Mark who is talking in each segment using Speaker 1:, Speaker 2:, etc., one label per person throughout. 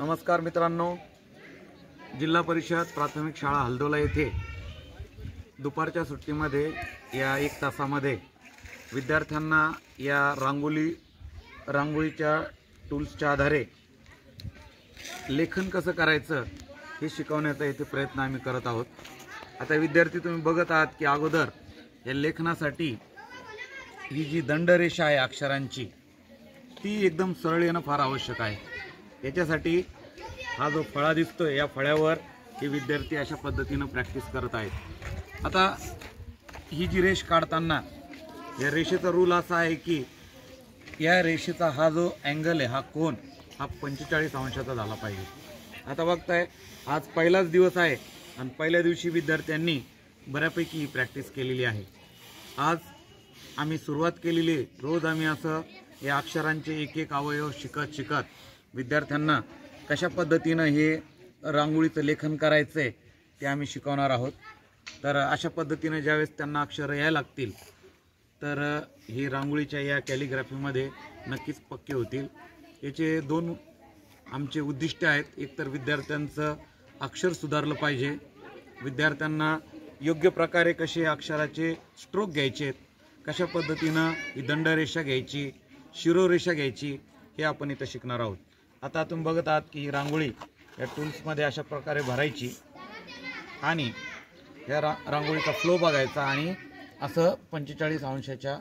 Speaker 1: नमस्कार मित्रांनो, जिल्हा परिषद प्राथमिक शाळा हलदोला येथे दुपारच्या सुट्टीमध्ये या 1 तासामध्ये विद्यार्थ्यांना या रांगोळीच्या टूल्सच्या आधारे लेखन कसं करायचं हे शिकवण्याचा इथे प्रयत्न आम्ही करत आहोत। आता विद्यार्थी तुम्ही बघत आहात की अगोदर या लेखनासाठी ही जी दंडरेषा आहे अक्षरांची ती एकदम सरळ येणं फार आवश्यक आहे। याच्यासाठी हा जो फळा दिसतोय या फळ्यावर हे विद्यार्थी अशा पद्धतीने प्रॅक्टिस करत आहेत। आता ही जी रेष काढताना या रेषेचा रूल असा आहे की या रेषेचा हा जो अँगल आहे, हा कोन हा 45 अंशाचा झाला पाहिजे। आता बघताय आज पहिलाच दिवस आहे आणि पहिल्या दिवशी विद्यार्थ्यांनी बऱ्यापैकी प्रॅक्टिस केलेली आहे। आज आम्ही सुरुवात केलेली, रोज आम्ही असं या अक्षरांचे एक एक अवयव शिकत विद्यार्थ्यांना कशा पद्धतीने हे रांगोळीचं लेखन करायचं आहे ते आम्ही शिकवणार आहोत। तर अशा पद्धतीने ज्यावेळेस त्यांना अक्षर यायला लागतील तर ही रांगोळीच्या या कॅलिग्राफीमध्ये नक्कीच पक्के होतील। याचे 2 आमचे उद्दिष्ट आहेत। एक तर विद्यार्थ्यांचं अक्षर सुधारलं पाहिजे, विद्यार्थ्यांना योग्य प्रकारे कसे अक्षराचे स्ट्रोक घ्यायचे, कशा पद्धतीनं ही दंडरेषा घ्यायची, शिरोरेषा घ्यायची हे आपण इथं शिकणार आहोत। आता तुम्ही बघत आहात की ही रांगोळी या टूल्समध्ये अशा प्रकारे भरायची आणि या रांगोळीचा फ्लो बघायचा आणि असं 45 अंशाच्या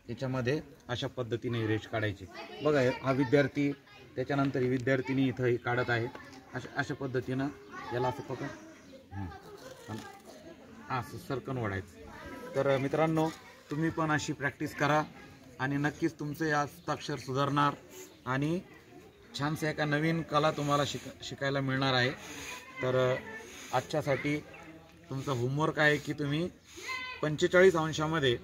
Speaker 1: याच्यामध्ये अशा पद्धतीने रेष काढायची। बघा हा विद्यार्थी, त्याच्यानंतर ही विद्यार्थिनी इथं काढत आहे। अशा पद्धतीनं याला असं पकड असं सरकन ओढायचं। तर मित्रांनो, तुम्ही पण अशी प्रॅक्टिस करा आणि नक्कीच तुमचे या हस्ताक्षर सुधारणार आणि छानसे एका नवीन कला तुम्हाला शिकायला मिळणार आहे। तर आजच्यासाठी तुमचा होमवर्क आहे की तुम्ही 45 अंशामध्ये